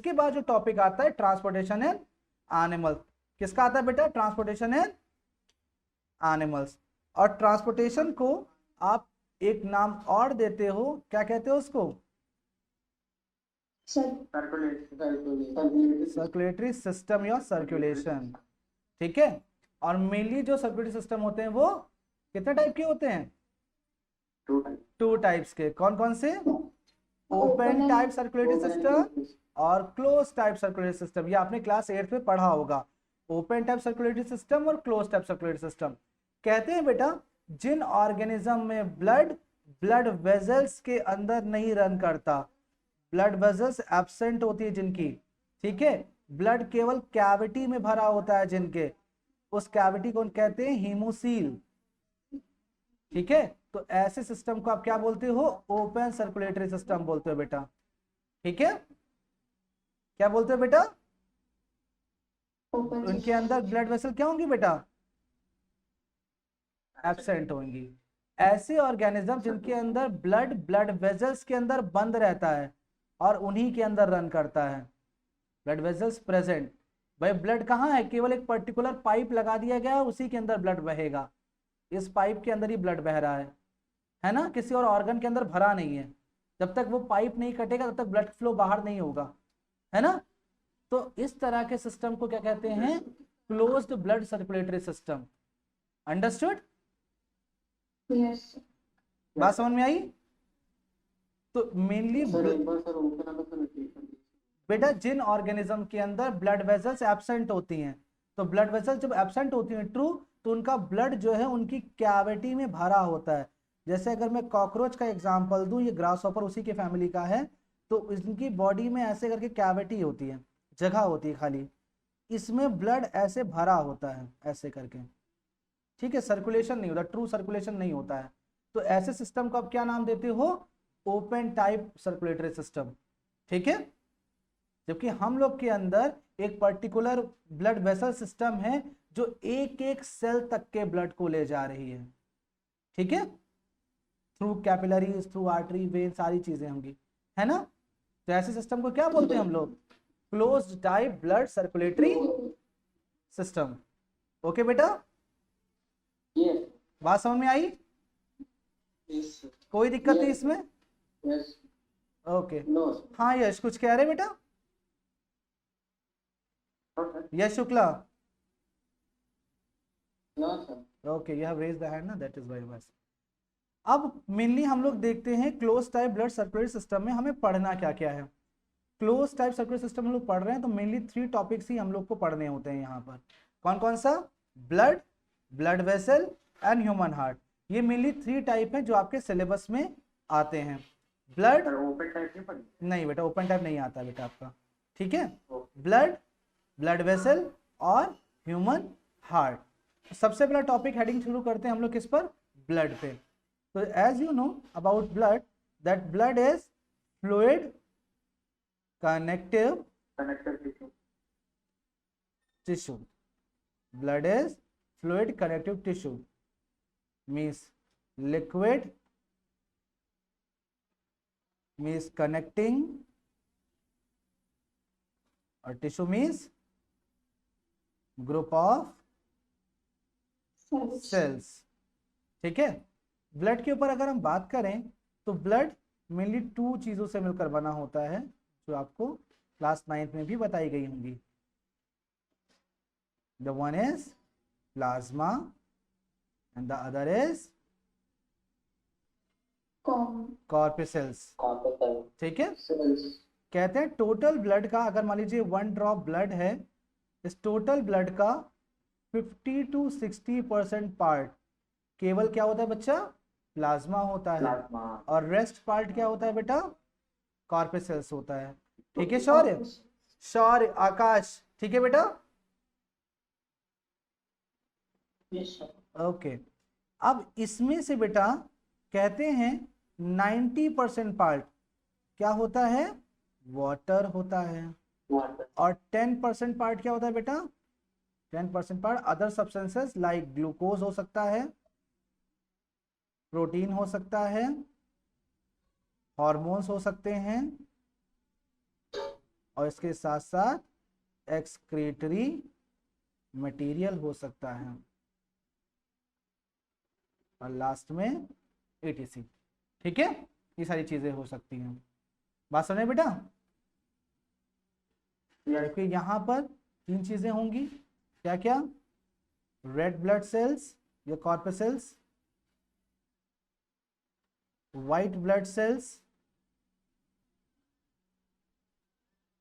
उसके बाद जो टॉपिक आता है ट्रांसपोर्टेशन इन एनिमल्स। किसका आता है बेटा? ट्रांसपोर्टेशन इन एनिमल्स। और ट्रांसपोर्टेशन को आप एक नाम और देते हो, क्या कहते हो उसको? सर्कुलेटरी सिस्टम या सर्कुलेशन। ठीक है। और मेनली जो सर्कुलेटरी सिस्टम होते हैं वो कितने टाइप के होते हैं? टू टाइप्स के। कौन कौन से? ओपन टाइप सर्कुलेटरी सिस्टम और क्लोज टाइप सर्कुलेटरी सिस्टम। ये आपने क्लास 8 में पढ़ा होगा। ओपन टाइप सर्कुलेटरी सिस्टम और क्लोज टाइप सर्कुलेटरी सिस्टम। कहते हैं बेटा जिन ऑर्गेनिज्म में ब्लड वेजल्स के अंदर नहीं रन करता, ब्लड वेजल्स एब्सेंट होती है जिनकी, ठीक है, ब्लड केवल कैविटी में भरा होता है जिनके, उस कैविटी को कहते हैं हीमोसील। ठीक है। तो ऐसे सिस्टम को आप क्या बोलते हो? ओपन सर्कुलेटरी सिस्टम बोलते हो बेटा। ठीक है। क्या बोलते हो बेटा? उनके अंदर ब्लड वेसल क्या होंगी बेटा? एब्सेंट होंगी। ऐसे ऑर्गेनिज्म जिनके अंदर ब्लड वेजल्स के अंदर बंद रहता है और उन्हीं के अंदर रन करता है, ब्लड वेजल्स प्रेजेंट। भाई ब्लड कहाँ है? केवल एक पर्टिकुलर पाइप लगा दिया गया है, उसी के अंदर ब्लड बहेगा। इस पाइप के अंदर ही ब्लड बह रहा है ना, किसी और ऑर्गन के अंदर भरा नहीं है। जब तक वो पाइप नहीं कटेगा तब तक ब्लड फ्लो बाहर नहीं होगा, है ना। तो इस तरह के सिस्टम को क्या कहते हैं? Closed blood circulatory system. Understood? बात समझ में आई? तो मेनली बेटा जिन ऑर्गेनिज्म के अंदर ब्लड वेजल्स एब्सेंट होती हैं, तो ब्लड वेजल्स जब एब्सेंट होती हैं ट्रू, तो उनका ब्लड जो है उनकी कैविटी में भरा होता है। जैसे अगर मैं कॉकरोच का एग्जांपल दूं, ये ग्रास हॉपर उसी के फैमिली का है, तो इनकी बॉडी में ऐसे करके कैविटी होती है, जगह होती है खाली, इसमें ब्लड ऐसे भरा होता है ऐसे करके। ठीक है। सर्कुलेशन नहीं होता, ट्रू सर्कुलेशन नहीं होता है। तो ऐसे सिस्टम को आप क्या नाम देते हो? Open type circulatory system. ठीक है। जबकि हम लोग के अंदर एक पर्टिकुलर ब्लड वेसल सिस्टम है जो एक एक सेल तक के ब्लड को ले जा रही है। ठीक है। Through capillaries, through artery, when, सारी चीजें होंगी, है ना। तो ऐसे सिस्टम को क्या बोलते हैं हम लोग? Closed type blood circulatory system. Okay बेटा, बात समझ में आई? कोई दिक्कत नहीं इसमें? ओके। हाँ यश कुछ कह रहे बेटा? Yash Shukla? Okay, you have raised the hand ना, दैट इज वेरी मच। अब मेनली हम लोग देखते हैं close type blood circulatory system में हमें पढ़ना क्या क्या है। क्लोज टाइप सर्कुलेटरी सिस्टम हम लोग पढ़ रहे हैं तो मेनली 3 टॉपिक्स ही हम लोग को पढ़ने होते हैं यहाँ पर। कौन कौन सा? Blood, blood vessel and human heart. ये मेनली 3 टाइप हैं जो आपके सिलेबस में आते हैं। ब्लड नहीं बेटा, ओपन टाइप नहीं आता बेटा आपका। ठीक है। ब्लड, ब्लड वेसल और ह्यूमन हार्ट। सबसे पहला टॉपिक हेडिंग शुरू करते हैं हम लोग किस पर? ब्लड पे। तो as you know about blood, that blood is fluid connective tissue. Blood is fluid connective tissue, means liquid, means connecting, और tissue means group of cells. ठीक है। ब्लड के ऊपर अगर हम बात करें तो ब्लड मेनली 2 चीजों से मिलकर बना होता है जो आपको क्लास 9th में भी बताई गई होंगी। The one is plasma and the other is corpuscles। ठीक है। कहते हैं टोटल ब्लड का, अगर मान लीजिए 1 ड्रॉप ब्लड है, इस टोटल ब्लड का 50 to 60% पार्ट केवल क्या होता है बच्चा? प्लाज्मा होता है, और रेस्ट पार्ट क्या होता है बेटा? कॉर्पसेल्स होता है। ठीक है शौर्य? शौर्य, आकाश, ठीक है बेटा? ओके। अब इसमें से बेटा कहते हैं 90% पार्ट क्या होता है? वाटर होता है, और 10% पार्ट क्या होता है बेटा? 10% part other substances like glucose हो सकता है, प्रोटीन हो सकता है, हार्मोन्स हो सकते हैं, और इसके साथ साथ एक्सक्रीटरी मटेरियल हो सकता है, और लास्ट में एटीसी। ठीक है, ये सारी चीजें हो सकती हैं। बात समझे बेटा? क्योंकि यहाँ पर 3 चीजें होंगी, क्या क्या? रेड ब्लड सेल्स या कॉर्पसेल्स, व्हाइट ब्लड सेल्स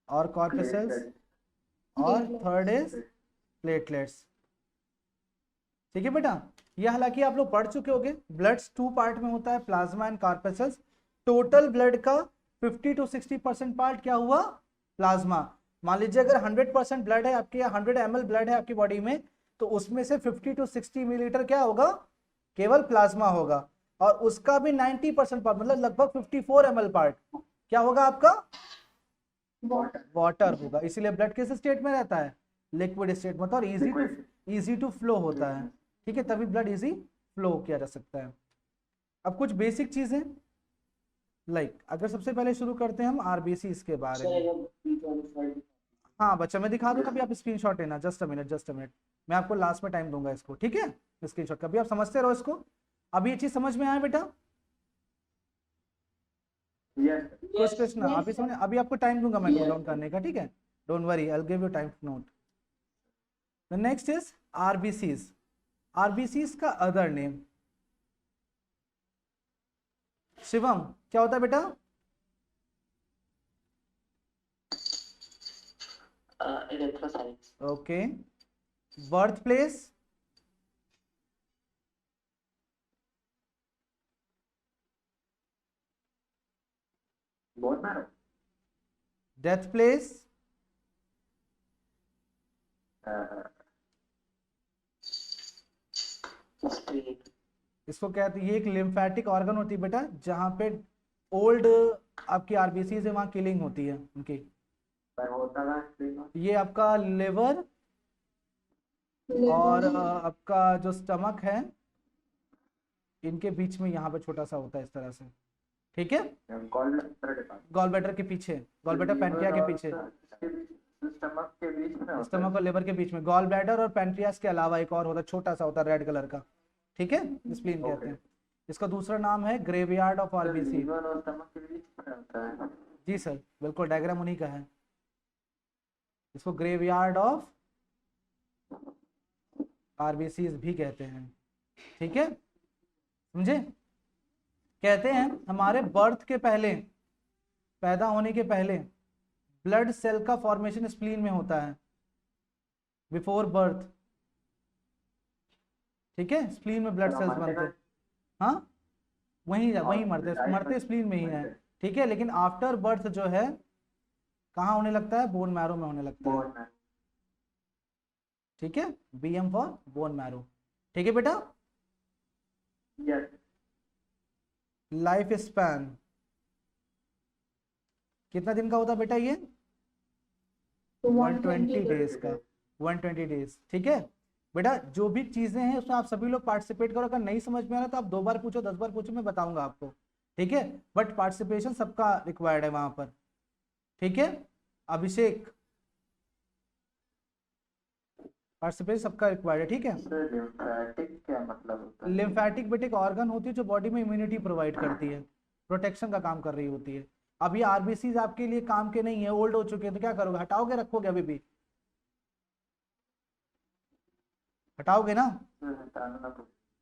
और कॉर्पसेल्स, और थर्ड इज प्लेटलेट्स। ठीक है बेटा, ये हालांकि आप लोग पढ़ चुके होंगे। ब्लड्स 2 पार्ट में होता है, plasma and corpuscles. Total blood का 50 to 60% पार्ट क्या हुआ? प्लाज्मा। मान लीजिए अगर 100% ब्लड है आपके, या 100 ml ब्लड है आपकी बॉडी में, तो उसमें से 50 to 60 मिलीलीटर क्या होगा? केवल प्लाज्मा होगा। और उसका भी 90% पार्ट, मतलब लगभग 54 ml पार्ट क्या होगा आपका? वाटर होगा। इसीलिए ब्लड किस स्टेट में रहता है? लिक्विड स्टेट में, और इजी टू फ्लो होता है। ठीक है, तभी ब्लड इजी फ्लो किया जा सकता है। अब कुछ बेसिक चीजें, अगर सबसे पहले शुरू करते हैं हम आरबीसी इसके बारे में। हाँ बच्चा, मैं दिखा दूंगा, अभी आप स्क्रीनशॉट लेना। जस्ट अ मिनट, मैं आपको लास्ट में टाइम दूंगा इसको। ठीक है, स्क्रीनशॉट का भी आप समझते रहो इसको। अभी ये चीज समझ में आया बेटा? कुछ प्रश्न आप ही समझ? अभी आपको टाइम दूंगा मैं नोट डाउन करने का। ठीक है, don't worry, I will give you time to note. The next is RBCs. RBCs का अदर नेम, शिवम, क्या होता है बेटा? Electrocytes. Okay. Birth place? Bone marrow. Death place? Spleen. इसको कहते हैं, ये एक लिम्फेटिक ऑर्गन होती है बेटा, जहाँ पे ओल्ड आपकी आरबीसी से वहाँ किलिंग होती है उनकी। पर होता है स्प्लीन। ये आपका लिवर और आपका जो स्टमक है, इनके बीच में यहाँ पे छोटा सा होता है इस तरह से। ठीक है, गॉल ब्लैडर के पीछे, गॉल ब्लैडर पैंक्रिया के पीछे, स्टमक के बीच में होता है। स्टमक और लिवर के बीच में। गॉल ब्लैडर और पैंक्रियास के अलावा एक और होता है, छोटा सा होता है, रेड कलर का। ठीक है, स्प्लीन कहते हैं इसका। दूसरा नाम है ग्रेवयार्ड ऑफ आरबीसी। लीवर और स्टमक के बीच में होता है। जी सर, बिल्कुल, डायग्राम उन्हीं का है। इसको ग्रेवयार्ड ऑफ आरबीसी भी कहते हैं। ठीक है, समझे? कहते हैं हमारे बर्थ के पहले, पैदा होने के पहले, ब्लड सेल का फॉर्मेशन स्प्लीन में होता है, बिफोर बर्थ। ठीक है, स्प्लीन में ब्लड सेल्स बनते हैं। हाँ, वहीं मरते स्प्लीन में ही है। ठीक है, लेकिन आफ्टर बर्थ जो है कहाँ होने लगता है? बोन मैरो में होने लगता है। ठीक है, बीएम फॉर बोन मैरो। ठीक है बेटा। लाइफ स्पैन कितना दिन का होता है बेटा? ये 120 डेज का, 120 डेज। ठीक है बेटा, जो भी चीजें हैं उसमें आप सभी लोग पार्टिसिपेट करो। अगर नहीं समझ में आ रहा तो आप 2 बार पूछो, 10 बार पूछो, मैं बताऊंगा आपको। ठीक है, बट पार्टिसिपेशन सबका रिक्वायर्ड है वहां पर। ठीक है अभिषेक, पार्टिसिपेशन सबका रिक्वायर्ड है। ठीक है, लिम्फेटिक क्या मतलब होता है? लिम्फेटिक बेटे एक ऑर्गन होती है जो बॉडी में इम्यूनिटी प्रोवाइड करती है, प्रोटेक्शन का काम कर रही होती है। अब ये आरबीसी आपके लिए काम के नहीं है, ओल्ड हो चुके हैं, तो क्या करोगे? हटाओगे, रखोगे? अभी भी हटाओगे ना?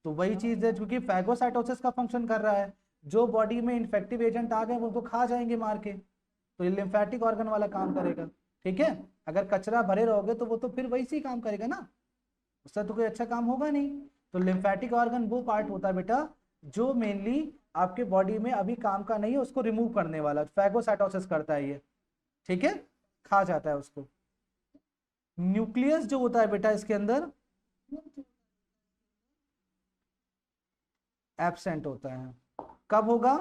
तो वही चीज है, क्योंकि फैगोसाइटोसिस का फंक्शन कर रहा है। जो बॉडी में इन्फेक्टिव एजेंट आ गए वो उनको खा जाएंगे मार के, तो ये लिम्फेटिक ऑर्गन वाला काम करेगा। ठीक है, अगर कचरा भरे रहोगे तो वो तो फिर वही से काम करेगा ना, उससे तो कोई अच्छा काम होगा नहीं। तो लिम्फेटिक ऑर्गन वो पार्ट होता है बेटा जो मेनली आपके बॉडी में अभी काम का नहीं है, उसको रिमूव करने वाला फैगोसाइटोसिस करता है ये। ठीक है, खा जाता है उसको। न्यूक्लियस जो होता है बेटा इसके अंदर एब्सेंट होता है। कब होगा?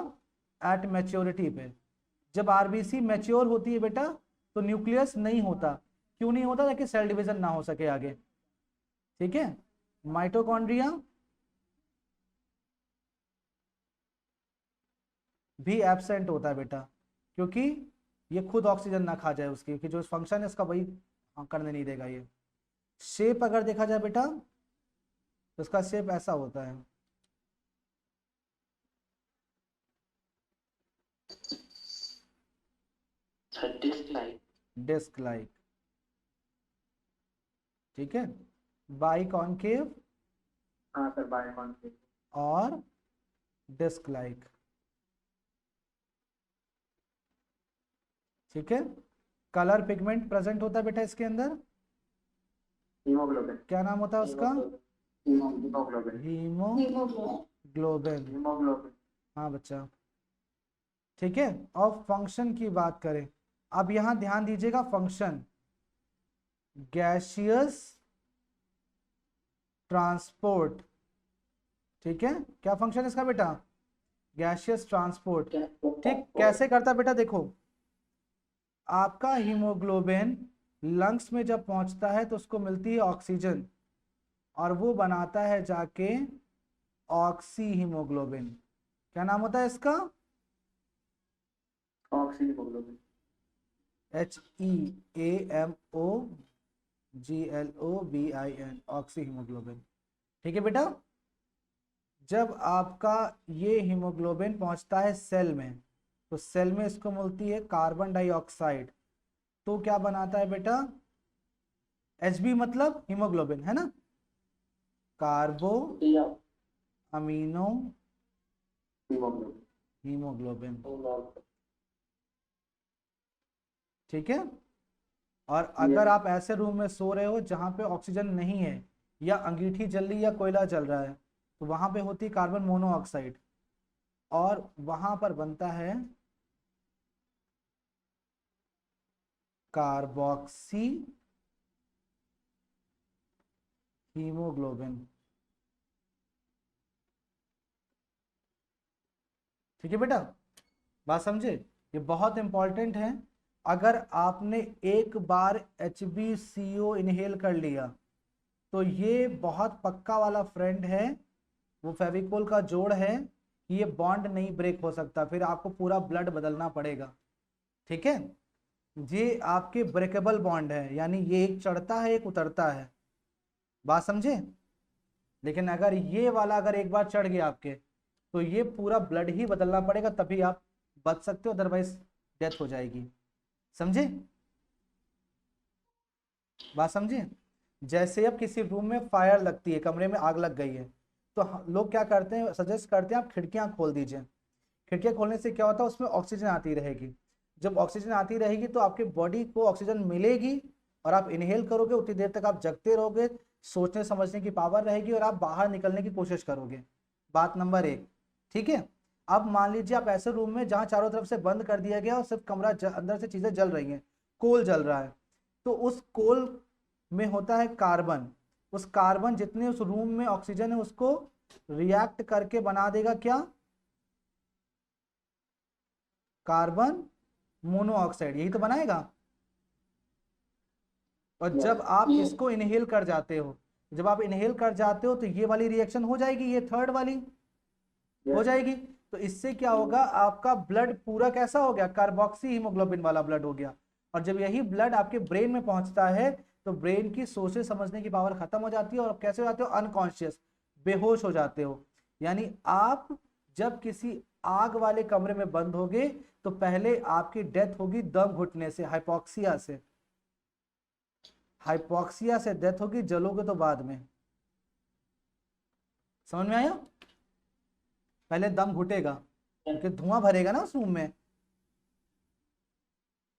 एट मैच्योरिटी पे। जब आरबीसी मैच्योर होती है बेटा तो न्यूक्लियस नहीं होता। क्यों नहीं होता? ताकि सेल डिवीजन ना हो सके आगे। ठीक है, माइटोकॉन्ड्रिया भी एब्सेंट होता है बेटा, क्योंकि ये खुद ऑक्सीजन ना खा जाए उसकी, कि जो फंक्शन है उसका वही करने नहीं देगा ये। शेप अगर देखा जाए बेटा तो उसका शेप ऐसा होता है, डिस्क लाइक, ठीक है, बाई कॉनकेव हाँ सर, बाय कॉन्सेप्ट। और डिस्क लाइक, ठीक है। कलर पिगमेंट प्रेजेंट होता है बेटा इसके अंदर, हीमोग्लोबिन। क्या नाम होता है उसका? हीमोग्लोबिन। हीमोग्लोबिन। हीमोग्लोबिन। हाँ बच्चा, ठीक है। और फंक्शन की बात करें, अब यहां ध्यान दीजिएगा, फंक्शन गैसियस ट्रांसपोर्ट, ठीक है। क्या फंक्शन है इसका बेटा? गैसियस ट्रांसपोर्ट, ठीक। कैसे करता है बेटा? देखो, आपका हीमोग्लोबिन लंग्स में जब पहुंचता है तो उसको मिलती है ऑक्सीजन, और वो बनाता है जाके ऑक्सी हीमोग्लोबिन। क्या नाम होता है इसका? Oxy haemoglobin. HEAMOGLOBIN, oxy haemoglobin, ठीक है बेटा। जब आपका ये हीमोग्लोबिन पहुंचता है सेल में, तो सेल में इसको मिलती है कार्बन डाइऑक्साइड, तो क्या बनाता है बेटा? Hb मतलब हीमोग्लोबिन है ना, कार्बो अमीनो हीमोग्लोबिन, ठीक है। और अगर आप ऐसे रूम में सो रहे हो जहां पे ऑक्सीजन नहीं है, या अंगीठी जल रही या कोयला जल रहा है, तो वहां पे होती है कार्बन मोनोऑक्साइड, और वहां पर बनता है कार्बोक्सी हीमोग्लोबिन, ठीक है बेटा। बात समझे? ये बहुत इंपॉर्टेंट है। अगर आपने एक बार HbCO इनहेल कर लिया, तो ये बहुत पक्का वाला फ्रेंड है, वो फेविकोल का जोड़ है कि ये बॉन्ड नहीं ब्रेक हो सकता, फिर आपको पूरा ब्लड बदलना पड़ेगा, ठीक है। ये आपके ब्रेकेबल बॉन्ड है, यानी ये एक चढ़ता है एक उतरता है, बात समझे। लेकिन अगर ये वाला अगर एक बार चढ़ गया आपके, तो ये पूरा ब्लड ही बदलना पड़ेगा, तभी आप बच सकते हो, अदरवाइज डेथ हो जाएगी, समझे? बात समझे? जैसे अब किसी रूम में फायर लगती है, कमरे में आग लग गई है, तो लोग क्या करते हैं, सजेस्ट करते हैं आप खिड़कियां खोल दीजिए। खिड़कियां खोलने से क्या होता है, उसमें ऑक्सीजन आती रहेगी। जब ऑक्सीजन आती रहेगी तो आपके बॉडी को ऑक्सीजन मिलेगी, और आप इनहेल करोगे, उतनी देर तक आप जगते रहोगे, सोचने समझने की पावर रहेगी, और आप बाहर निकलने की कोशिश करोगे। बात नंबर 1, ठीक है। अब मान लीजिए आप ऐसे रूम में जहां चारों तरफ से बंद कर दिया गया और सिर्फ कमरा अंदर से चीजें जल रही हैं, कोल जल रहा है, तो उस कोल में होता है कार्बन। उस कार्बन जितने उस रूम में ऑक्सीजन है उसको रिएक्ट करके बना देगा क्या? कार्बन मोनोऑक्साइड, यही तो बनाएगा। और जब आप इसको इनहेल कर जाते हो, जब आप इनहेल कर जाते हो तो ये वाली रिएक्शन हो जाएगी, ये थर्ड वाली हो जाएगी। तो इससे क्या होगा, आपका ब्लड पूरा कैसा हो गया? कार्बोक्सी हीमोग्लोबिन वाला ब्लड हो गया। और जब यही ब्लड आपके ब्रेन में पहुंचता है, तो ब्रेन की सोचने समझने की पावर खत्म हो जाती है, और कैसे हो जाते हो? अनकॉन्शियस, बेहोश हो जाते हो। यानी आप जब किसी आग वाले कमरे में बंद होगे, तो पहले आपकी डेथ होगी दम घुटने से, हाइपोक्सिया से। हाइपोक्सिया से डेथ होगी, जलोगे तो बाद में। समझ में आया? पहले दम घुटेगा, क्योंकि धुआं भरेगा ना उस रूम में।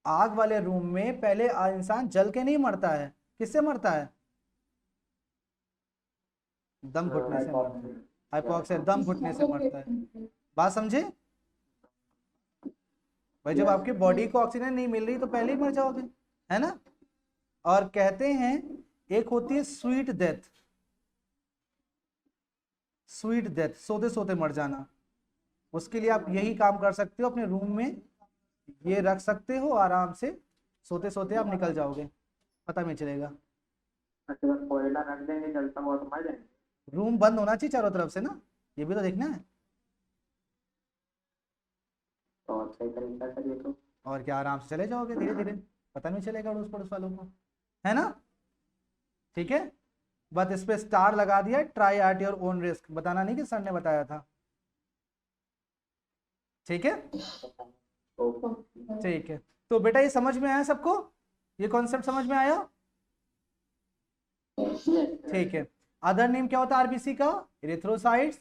आग वाले रूम में पहले इंसान जल के नहीं मरता है, किससे मरता है? दम घुटने से मरता है। हाइपोक्सिया दम घुटने से मरता है। बात समझे भाई? जब आपकी बॉडी को ऑक्सीजन नहीं मिल रही तो पहले ही मर जाओगे, है ना। और कहते हैं एक होती है स्वीट डेथ, स्वीट डेथ, सोते सोते मर जाना। उसके लिए आप यही काम कर सकते हो, अपने रूम में ये रख सकते हो, आराम से सोते सोते आप निकल जाओगे, पता नहीं चलेगा। अच्छा, कोयला रख देंगे जलता हुआ तो मर जाएंगे। रूम बंद होना चाहिए चारों तरफ से ना, ये भी तो देखना है। तो सही तरीका से ये तो और क्या, आराम से चले जाओगे धीरे धीरे, पता नहीं चलेगा अड़ोस पड़ोस वालों को, है ना। ठीक है, बस इस पे स्टार लगा दिया, try at your own risk, बताना नहीं कि सर ने बताया था। ठीक है, ठीक है। तो बेटा ये समझ में आया सबको, ये कॉन्सेप्ट समझ में आया। ठीक है, अदर नेम क्या होता है आरबीसी का, erythrocytes,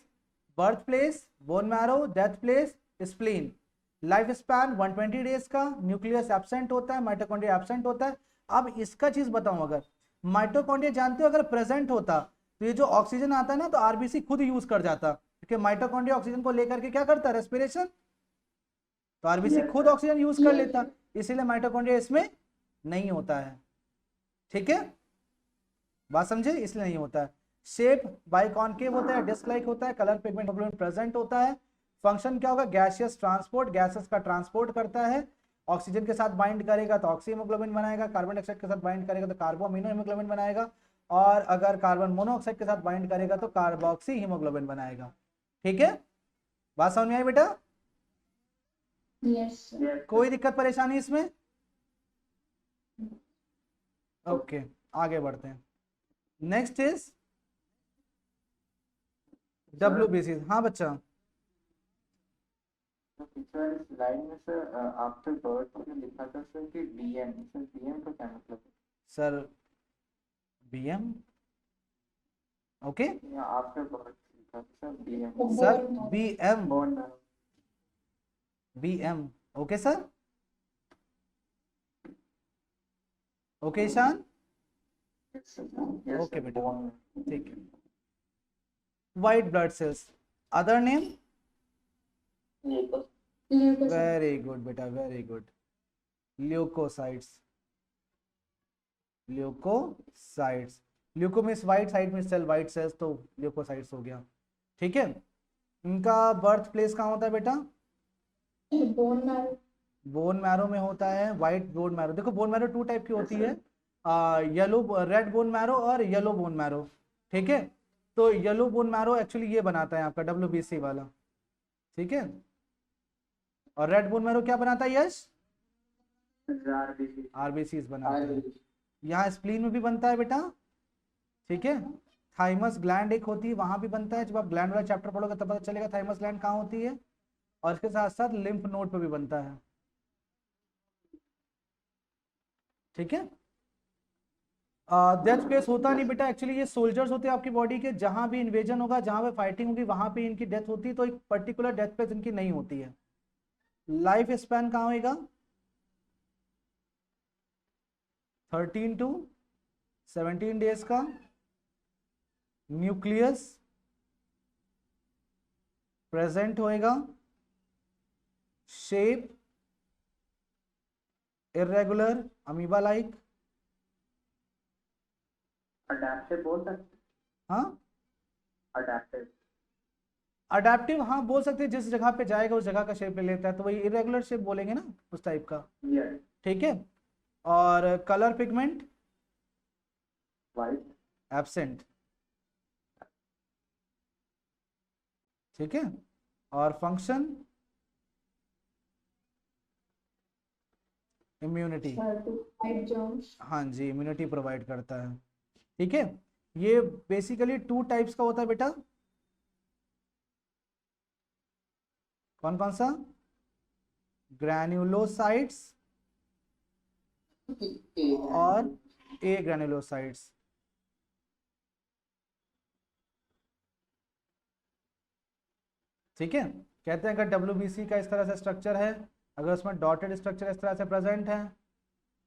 birth place, bone marrow, death place, spleen, life span 120 days का, न्यूक्लियस एब्सेंट होता है, माइटोकॉन्ड्रिया एब्सेंट होता है। अब इसका चीज बताऊं, अगर माइटोकॉन्ड्रिया जानते हो अगर प्रेजेंट होता तो ये जो ऑक्सीजन आता है ना तो आरबीसी खुद यूज कर जाता, क्योंकि माइटोकॉन्ड्रिया ऑक्सीजन को लेकर के क्या करता है, रेस्पिरेशन, तो आरबीसी खुद ऑक्सीजन यूज कर लेता, इसीलिए माइटोकॉन्ड्रिया इसमें नहीं होता है। ठीक है, बात समझे, इसलिए नहीं होता है। शेप बाइकॉन्केव होता है, डिस्क लाइक होता है, कलर पिगमेंट हीमोग्लोबिन प्रेजेंट होता है। फंक्शन क्या होगा, गैसियस ट्रांसपोर्ट, गैसेस का ट्रांसपोर्ट करता है। ऑक्सीजन के साथ बाइंड करेगा तो ऑक्सी हीमोग्लोबिन बनाएगा, कार्बन डाइऑक्साइड के साथ बाइंड करेगा तो कार्बो अमीनो हीमोग्लोबिन बनाएगा, और अगर कार्बन मोनोऑक्साइड के साथ बाइंड करेगा तो कार्बोक्सी हीमोग्लोबिन बनाएगा। ठीक है, बात समझ में आई बेटा। यस कोई दिक्कत परेशानी इसमें। ओके, आगे बढ़ते हैं। Next is WBC। हाँ बच्चा, तो टीचर इस लाइन में सर आफ्टर बर्थ में लिखा था सर कि बीएम, सर बीएम का क्या मतलब है? सर BM, ओके या आफ्टर बर्थ लिखा था sir BM, sir BM, bone BM, okay sir, okay Ishan, okay बेटा, बोन ठीक है। White blood cells, other name, very good बेटा, very good, leucocytes, leucocytes, leuco means white, cyte means cell, white cells, तो leucocytes हो गया। ठीक है, इनका बर्थ प्लेस कहाँ होता है बेटा, बोन मैरो बोन मैरो में होता है, व्हाइट बोन मैरो। देखो बोन मैरो टू टाइप की होती है, येलो रेड बोन मैरो और येलो बोन मैरो। ठीक है, तो येलो बोन मैरो एक्चुअली ये बनाता है आपका WBC वाला। ठीक है, और रेड बोन मैरो क्या बनाता है यश, RBCs बनाता है। यहाँ स्प्लीन में भी बनता है बेटा। ठीक है, थाइमस ग्लैंड एक होती है, वहां भी बनता है, जब आप ग्लैंड वाला चैप्टर पढ़ोगे तब पता चलेगा थाइमस ग्लैंड कहाँ होती है, और इसके साथ साथ लिम्फ नोड पे भी बनता है। ठीक है, डेथ प्लेस होता नहीं बेटा, एक्चुअली ये सोल्जर्स होते हैं आपकी बॉडी के, जहां भी इन्वेजन होगा, जहां पे फाइटिंग होगी, वहां पे इनकी डेथ होती है, तो एक पर्टिकुलर डेथ प्लेस इनकी नहीं होती है। लाइफ स्पैन कहाँ होगा, 13 to 17 डेज का। न्यूक्लियस प्रेजेंट होएगा, shape irregular amoeba like. Adaptive बोल सकते, हाँ अडैप्टिव अडेप्टिव, हाँ बोल सकते हैं, जिस जगह पे जाएगा उस जगह का शेप ले लेता है, तो वही इरेगुलर शेप बोलेंगे ना, उस टाइप का। यस ठीक है, और कलर पिगमेंट वाइट एब्सेंट। ठीक है, और फंक्शन इम्यूनिटी, फाइट जर्म्स हाँ जी, इम्यूनिटी प्रोवाइड करता है। ठीक है, ये बेसिकली टू टाइप्स का होता है बेटा, कौन कौन सा, ग्रैन्युलोसाइट्स और ए ग्रैन्युलोसाइट्स। ठीक है, कहते हैं अगर WBC का इस तरह से स्ट्रक्चर है, अगर उसमें डॉटेड स्ट्रक्चर इस तरह से प्रेजेंट है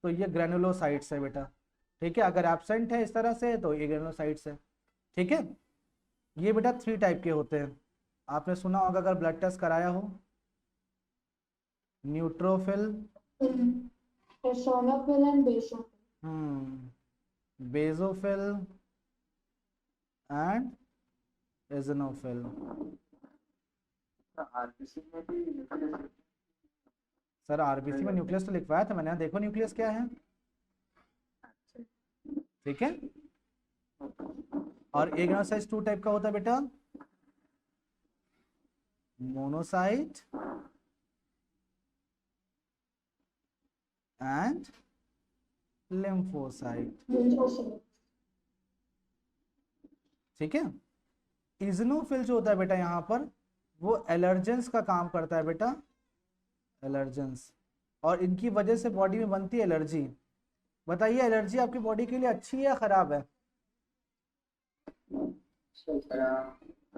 तो ये ग्रैन्युलोसाइट्स है बेटा। ठीक है, अगर एब्सेंट है इस तरह से तो ये ग्रैन्युलोसाइट्स है। ठीक है, ये बेटा 3 टाइप के होते हैं, आपने सुना होगा अगर ब्लड टेस्ट कराया हो, neutrophil, eosinophil and basophil basophil and eosinophil. RBC में भी न्यूक्लियस सर RBC में न्यूक्लियस तो लिखवाया था मैंने, देखो न्यूक्लियस क्या है। ठीक है, और ए ग्रैन्युलोसाइट्स 2 टाइप का होता है बेटा, मोनोसाइट एंड लिम्फोसाइट। lymphocyte, ठीक है। इजनोफिल जो होता है बेटा यहाँ पर वो एलर्जेंस का काम करता है बेटा, एलर्जेंस, और इनकी वजह से बॉडी में बनती है एलर्जी। बताइए एलर्जी आपकी बॉडी के लिए अच्छी है या खराब है?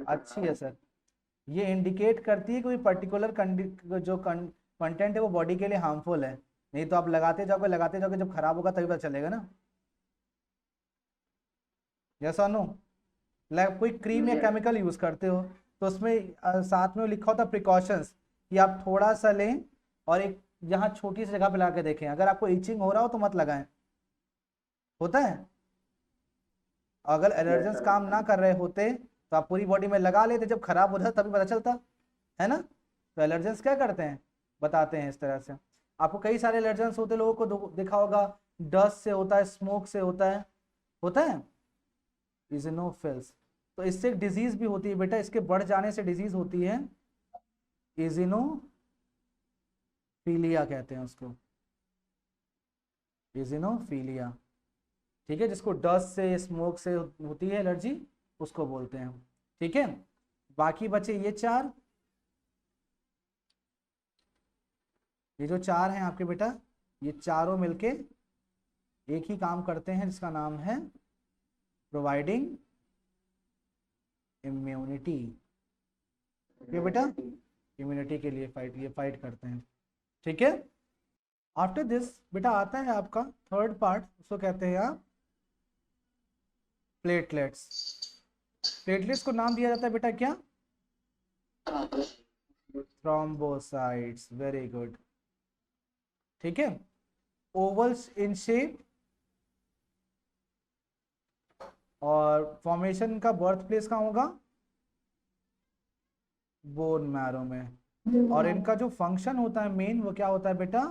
अच्छी है सर। ये इंडिकेट करती है कोई पर्टिकुलर जो कंटेंट है वो बॉडी के लिए हार्मफुल है, नहीं तो आप लगाते जाओगे जब खराब होगा तभी पता चलेगा ना। यस और नो? कोई क्रीम या केमिकल यूज करते हो तो उसमें साथ में वो लिखा होता है प्रिकॉशंस कि आप थोड़ा सा लें और एक यहाँ छोटी सी जगह पे लगा के देखें, अगर आपको इचिंग हो रहा हो तो मत लगाएं। होता है? अगर एलर्जेंस काम ना कर रहे होते तो आप पूरी बॉडी में लगा लेते, जब खराब हो जाता तभी पता चलता है ना। तो एलर्जेंस क्या करते हैं, बताते हैं इस तरह से। आपको कई सारे एलर्जेंस होते, लोगों को देखा होगा, डस्ट से होता है, स्मोक से होता है, होता है इजिनोफिल्स। तो इससे एक डिजीज भी होती है बेटा, इसके बढ़ जाने से डिजीज होती है इजिनोफीलिया कहते हैं उसको, इजिनोफीलिया। ठीक है, जिसको डस्ट से स्मोक से होती है एलर्जी उसको बोलते हैं। ठीक है, बाकी बचे ये चार, ये जो चार हैं आपके बेटा, ये चारों मिलके एक ही काम करते हैं जिसका नाम है प्रोवाइडिंग इम्यूनिटी। ये बेटा इम्यूनिटी के लिए फाइट करते हैं। ठीक है, आफ्टर दिस बेटा आता है आपका थर्ड पार्ट, उसको कहते हैं आप प्लेटलेट्स। प्लेटलेट्स को नाम दिया जाता है बेटा क्या? थ्रोम्बोसाइट्स। Very good. ठीक है, ओवल्स इन शेप, और फॉर्मेशन का बर्थ प्लेस कहाँ होगा? बोन मैरो में। और इनका जो फंक्शन होता है मेन, वो क्या होता है बेटा?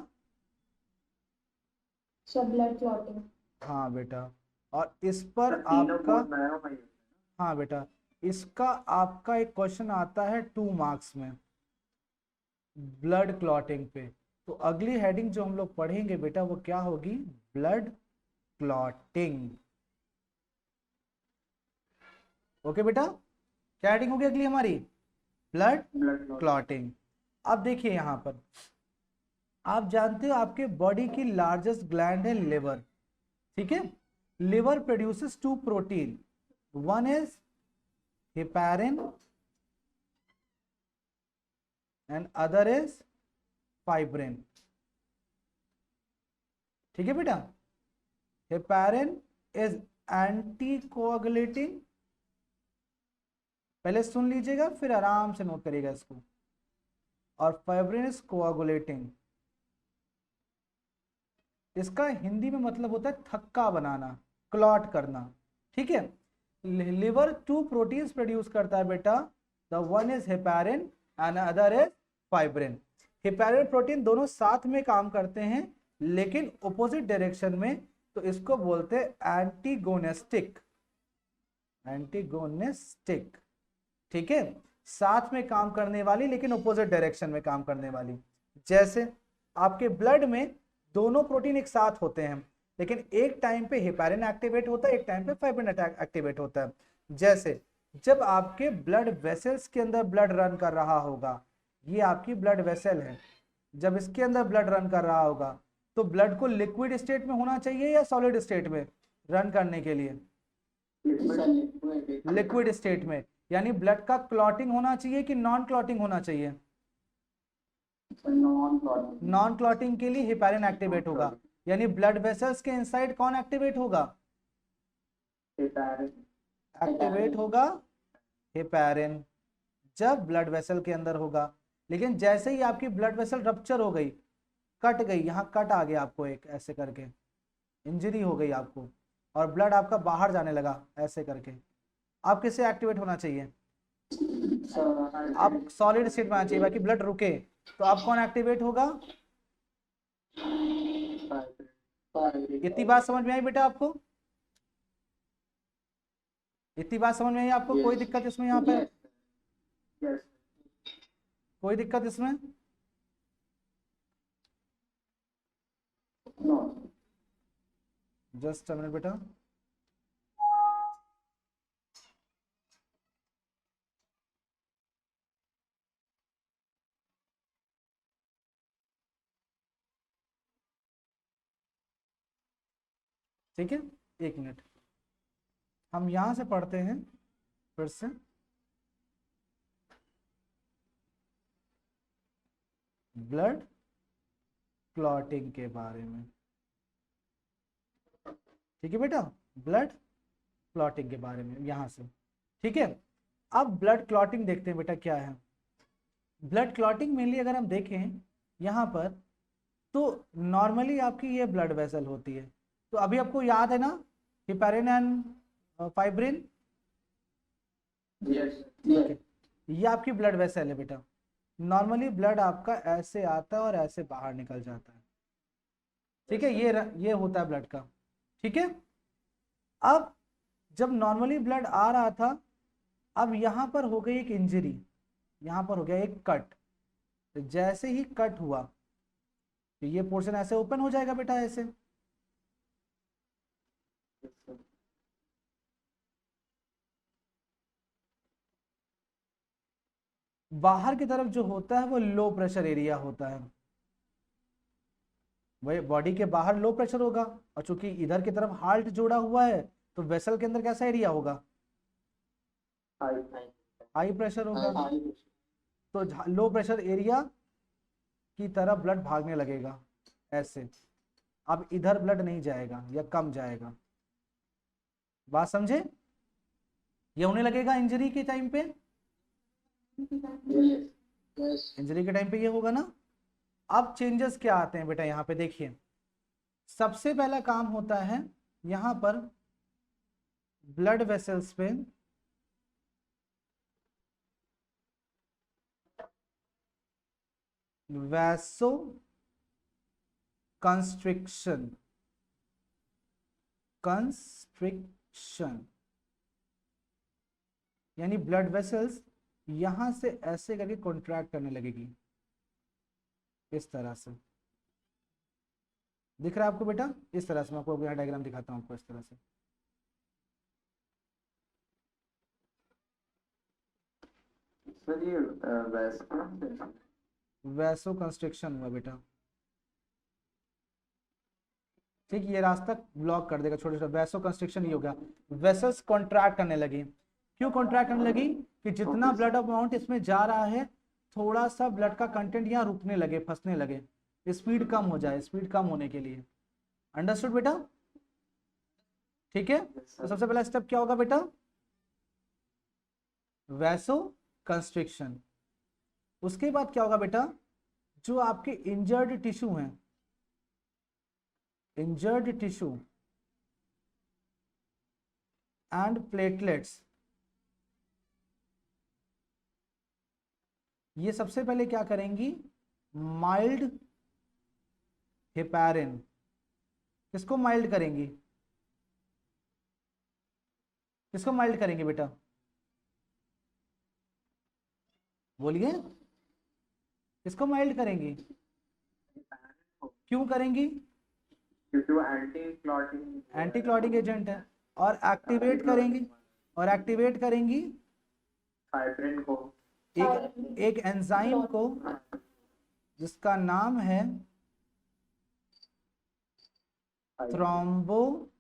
सब ब्लड क्लॉटिंग। हाँ बेटा, और इस पर आपका, हाँ बेटा, इसका आपका एक क्वेश्चन आता है 2 मार्क्स में, ब्लड क्लॉटिंग पे। तो अगली हेडिंग जो हम लोग पढ़ेंगे बेटा वो क्या होगी? Blood clotting. ओके बेटा, क्या हेडिंग होगी अगली हमारी? Blood clotting. अब देखिए यहां पर आप जानते हो आपके बॉडी की लार्जेस्ट ग्लैंड है लिवर। ठीक है, liver produces 2 protein, one is heparin and other is fibrin. ठीक है बेटा, हेपारिन इज एंटी कोआगुलेटिंग, पहले सुन लीजिएगा फिर आराम से नोट करिएगा इसको, और फाइब्रिन इज कोआगुलेटिंग। इसका हिंदी में मतलब होता है थक्का बनाना, क्लॉट करना। ठीक है, लिवर 2 प्रोटीन्स प्रोड्यूस करता है बेटा, the one is heparin and other is fibrin. Heparin protein दोनों साथ में काम करते हैं लेकिन ऑपोजिट डायरेक्शन में, तो इसको बोलते हैं एंटीगोनिस्टिक, एंटीगोनिस्टिक। ठीक है, साथ में काम करने वाली लेकिन ऑपोजिट डायरेक्शन में काम करने वाली। जैसे आपके ब्लड में दोनों प्रोटीन एक साथ होते हैं लेकिन एक टाइम पे हेपारिन एक्टिवेट होता है, एक टाइम पे फाइब्रिन एक्टिवेट होता है। जैसे जब आपके ब्लड वेसल्स के अंदर ब्लड रन कर रहा होगा, ये आपकी ब्लड वेसल है, जब इसके अंदर ब्लड रन कर रहा होगा तो ब्लड को लिक्विड स्टेट में होना चाहिए या सॉलिड स्टेट में रन करने के लिए? लिक्विड स्टेट में, यानी ब्लड का क्लॉटिंग होना चाहिए कि नॉन क्लॉटिंग होना चाहिए? नॉन क्लॉटिंग के लिए हेपारिन एक्टिवेट होगा, यानी ब्लड वेसल्स के इनसाइड कौन एक्टिवेट होगा? एक्टिवेट होगा हेपारिन जब ब्लड वेसल के अंदर होगा। लेकिन जैसे ही आपकी ब्लड वेसल रप्चर हो गई, कट गई, यहाँ कट आ गया आपको एक ऐसे करके, इंजरी हो गई आपको और ब्लड आपका बाहर जाने लगा ऐसे करके, आप किससे एक्टिवेट होना चाहिए? आप सॉलिड स्टेट में आना चाहिए, बाकी ब्लड रुके तो आप कौन एक्टिवेट होगा? इतनी बात समझ में आई बेटा आपको? इतनी बात समझ में आई आपको? कोई दिक्कत इसमें? यहाँ पे कोई दिक्कत इसमें? नो जस्ट अ मिनट बेटा। ठीक है, एक मिनट, हम यहां से पढ़ते हैं फिर से। ब्लड क्लॉटिंग के बारे में, ठीक है बेटा, ब्लड क्लॉटिंग के बारे में यहां से। ठीक है, अब ब्लड क्लॉटिंग देखते हैं बेटा क्या है। ब्लड क्लॉटिंग मेनली अगर हम देखें यहाँ पर, तो नॉर्मली आपकी ये ब्लड वेसल होती है। तो अभी आपको याद है ना, हिपेरिन एंड फाइब्रिन, यस ठीक है, ये आपकी ब्लड वेसल है बेटा। नॉर्मली ब्लड आपका ऐसे आता है और ऐसे बाहर निकल जाता है। ठीक है, ये होता है ब्लड का। ठीक है, अब जब नॉर्मली ब्लड आ रहा था, अब यहाँ पर हो गई एक इंजरी, यहाँ पर हो गया एक कट। तो जैसे ही कट हुआ तो ये पोर्शन ऐसे ओपन हो जाएगा बेटा, ऐसे। बाहर की तरफ जो होता है वो लो प्रेशर एरिया होता है, वही बॉडी के बाहर लो प्रेशर होगा। और चूंकि इधर की तरफ हार्ट जुड़ा हुआ है, तो वेसल के अंदर कैसा एरिया होगा, हाई प्रेशर होगा। तो लो प्रेशर एरिया की तरफ ब्लड भागने लगेगा ऐसे। अब इधर ब्लड नहीं जाएगा या कम जाएगा। बात समझे? ये होने लगेगा इंजरी के टाइम पे, इंजरी के टाइम पे ये होगा ना। अब चेंजेस क्या आते हैं बेटा, यहाँ पे देखिए। सबसे पहला काम होता है यहाँ पर ब्लड वेसल्स पे वैसो कंस्ट्रिक्शन, यानी ब्लड वेसल्स यहां से ऐसे करके कॉन्ट्रैक्ट करने लगेगी, इस तरह से। दिख रहा है आपको बेटा? इस तरह से मैं आपको यहाँ डायग्राम दिखाता हूँ आपको, इस तरह से। सर ये वैसे वैसो कंस्ट्रिक्शन हुआ बेटा। ठीक, ये रास्ता ब्लॉक कर देगा छोटे छोटे। वैसो कंस्ट्रिक्शन ये हो गया, वेसल्स कॉन्ट्रैक्ट करने लगी। क्यों कॉन्ट्रैक्ट करने लगी? कि जितना ब्लड अमाउंट इसमें जा रहा है, थोड़ा सा ब्लड का कंटेंट यहाँ रुकने लगे, फंसने लगे, स्पीड कम हो जाए, स्पीड कम होने के लिए। अंडरस्टूड बेटा? ठीक है, तो सबसे पहला स्टेप क्या होगा बेटा, वैसो कंस्ट्रिक्शन। उसके बाद क्या होगा बेटा, जो आपके इंजर्ड टिश्यू हैं, इंजर्ड टिश्यू एंड प्लेटलेट्स, ये सबसे पहले क्या करेंगी, माइल्ड हेपेरिन। किसको माइल्ड करेंगी, किसको माइल्ड करेंगे बेटा, बोलिए, किसको माइल्ड करेंगी? क्यों करेंगी? क्योंकि वो एंटी क्लॉटिंग एजेंट है। और एक्टिवेट करेंगी, और एक्टिवेट करेंगी फाइब्रिन को, एक एंजाइम को जिसका नाम है thrombokinase.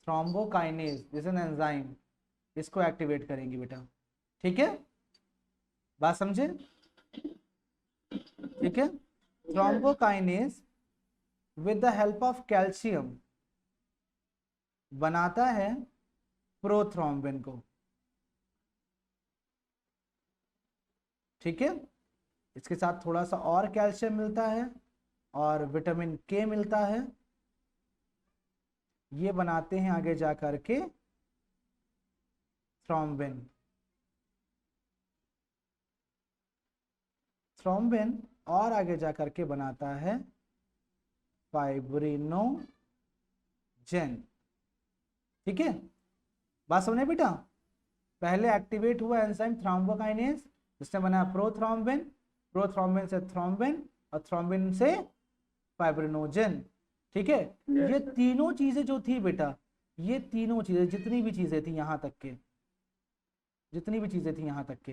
Thrombokinase this an enzyme, इसको एक्टिवेट करेंगी बेटा। ठीक है, बात समझे? ठीक है, thrombokinase with the help of calcium बनाता है प्रोथ्रोम्बिन को। ठीक है, इसके साथ थोड़ा सा और कैल्शियम मिलता है और विटामिन के मिलता है, ये बनाते हैं आगे जा करके थ्रोम्बिन। थ्रोम्बिन और आगे जा करके बनाता है फाइब्रिनोजेन। ठीक है, बात समझे बेटा? पहले एक्टिवेट हुआ एंजाइम थ्रोम्बोकाइनेज, जिसने बनाया प्रोथ्रोम्बिन, प्रोथ्रोम्बिन से थ्रोम्बिन और थ्रोम्बिन से फाइब्रिनोजन। ठीक है, ये तीनों चीजें जो थी बेटा, ये तीनों चीजें जितनी भी चीजें थी यहाँ तक के, जितनी भी चीजें थी यहाँ तक के,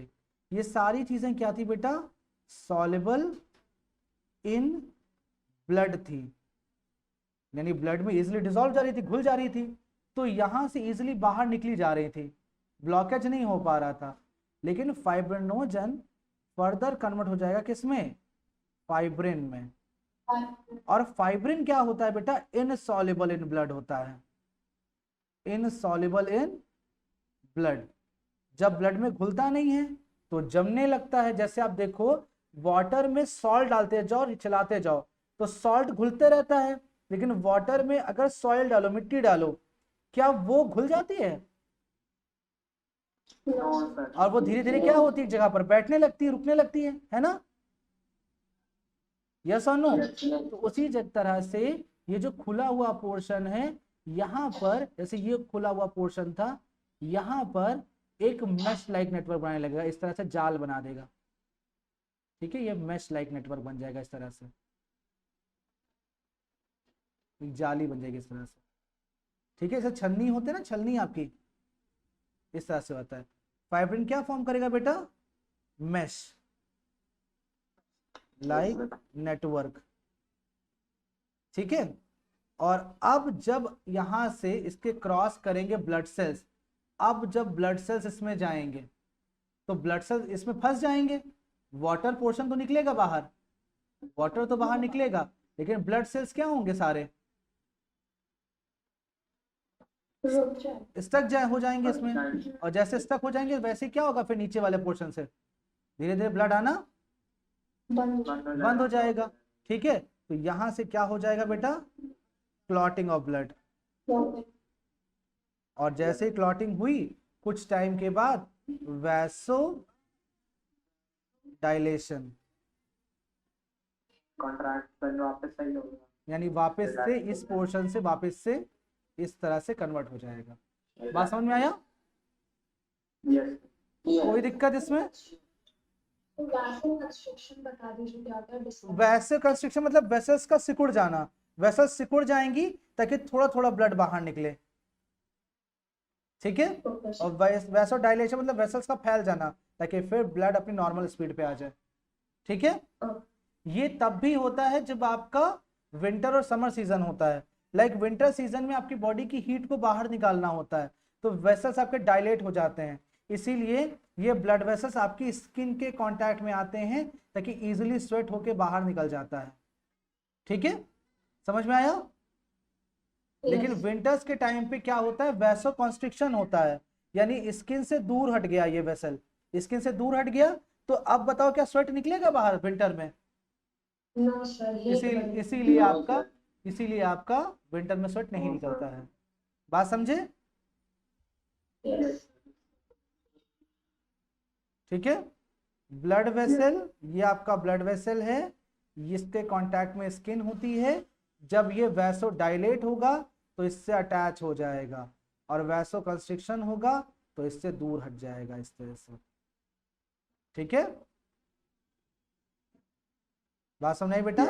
ये सारी चीजें क्या थी बेटा, सॉल्युबल इन ब्लड थी, यानी ब्लड में इजिली डिसॉल्व जा रही थी, घुल जा रही थी, तो यहां से इजिली बाहर निकली जा रही थी, ब्लॉकेज नहीं हो पा रहा था। लेकिन फाइब्रिनोजन फर्दर कन्वर्ट हो जाएगा किसमें, फाइब्रिन में। और फाइब्रिन क्या होता है बेटा, इनसॉल्युबल इन ब्लड होता है, इनसॉल्युबल इन ब्लड। जब ब्लड में घुलता नहीं है तो जमने लगता है। जैसे आप देखो वाटर में सॉल्ट डालते जाओ, चलाते जाओ, तो सॉल्ट घुलते रहता है, लेकिन वाटर में अगर सॉइल डालो, मिट्टी डालो, क्या वो घुल जाती है? और वो धीरे धीरे क्या होती है, जगह पर बैठने लगती है, रुकने लगती है ना? यस और नो? तो उसी तरह से ये जो खुला हुआ पोर्शन है, यहाँ पर जैसे ये खुला हुआ पोर्शन था, यहाँ पर एक मैश लाइक नेटवर्क बनाने लगेगा, इस तरह से जाल बना देगा। ठीक है, ये मैश लाइक नेटवर्क बन जाएगा, इस तरह से एक जाली बन जाएगी इस तरह से। ठीक है, जैसे छलनी होते हैं ना, छलनी आपकी, इस तरह से होता है। फाइब्रिन क्या फॉर्म करेगा बेटा, मैश लाइक नेटवर्क। ठीक है, और अब जब यहां से इसके क्रॉस करेंगे ब्लड सेल्स, अब जब ब्लड सेल्स इसमें जाएंगे तो ब्लड सेल्स इसमें फंस जाएंगे, वाटर पोर्शन तो निकलेगा बाहर, वाटर तो बाहर निकलेगा, लेकिन ब्लड सेल्स क्या होंगे, सारे स्टक हो जाएंगे इसमें। और जैसे स्टक हो जाएंगे वैसे क्या होगा, फिर नीचे वाले पोर्शन से धीरे धीरे ब्लड आना बंद हो जाएगा। ठीक है, तो यहां से क्या हो जाएगा बेटा, क्लॉटिंग ऑफ ब्लड। और जैसे ही क्लॉटिंग हुई कुछ टाइम के बाद वैसो डायलेशन, कॉन्ट्रैक्शन वापस सही होगा, यानी वापस से इस पोर्शन से वापस से इस तरह से कन्वर्ट हो जाएगा। बात समझ में आया? यस। कोई दिक्कत इसमें? कंस्ट्रक्शन बता दीजिए क्या होता है। वैसे कंस्ट्रक्शन मतलब वेसल्स का सिकुड़ जाना, वेसल्स सिकुड़ जाएंगी ताकि थोड़ा थोड़ा ब्लड बाहर निकले। ठीक है, और वैसो डायलेशन मतलब वेसल्स का फैल जाना ताकि फिर ब्लड अपनी नॉर्मल स्पीड पे आ जाए। ठीक है, ये तब भी होता है जब आपका विंटर और समर सीजन होता है। लाइक विंटर सीजन में आपकी बॉडी की हीट को बाहर निकालना होता है, तो वेसल्स आपके डायलेट हो जाते हैं, इसीलिए ये ब्लड वेसल्स आपकी स्किन के कांटेक्ट में आते हैं ताकि इजीली स्वेट होके बाहर निकल जाता है। ठीक है, समझ में आया? लेकिन विंटर्स के टाइम पे क्या होता है, वैसो कॉन्स्ट्रिक्शन होता है, यानी स्किन से दूर हट गया ये वेसल, स्किन से दूर हट गया, तो अब बताओ क्या स्वेट निकलेगा बाहर विंटर में? इसीलिए आपका विंटर में स्वेट नहीं निकलता है। बात समझे? ठीक है, ब्लड वेसल, ये आपका ब्लड वेसल है, इसके कांटेक्ट में स्किन होती है, जब ये वैसो डायलेट होगा तो इससे अटैच हो जाएगा, और वैसो कंस्ट्रिक्शन होगा तो इससे दूर हट जाएगा, इस तरह से। ठीक है, बात समझ आई बेटा?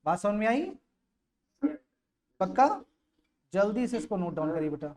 बात समझ में आई? पक्का? जल्दी से इसको नोट डाउन करिए बेटा।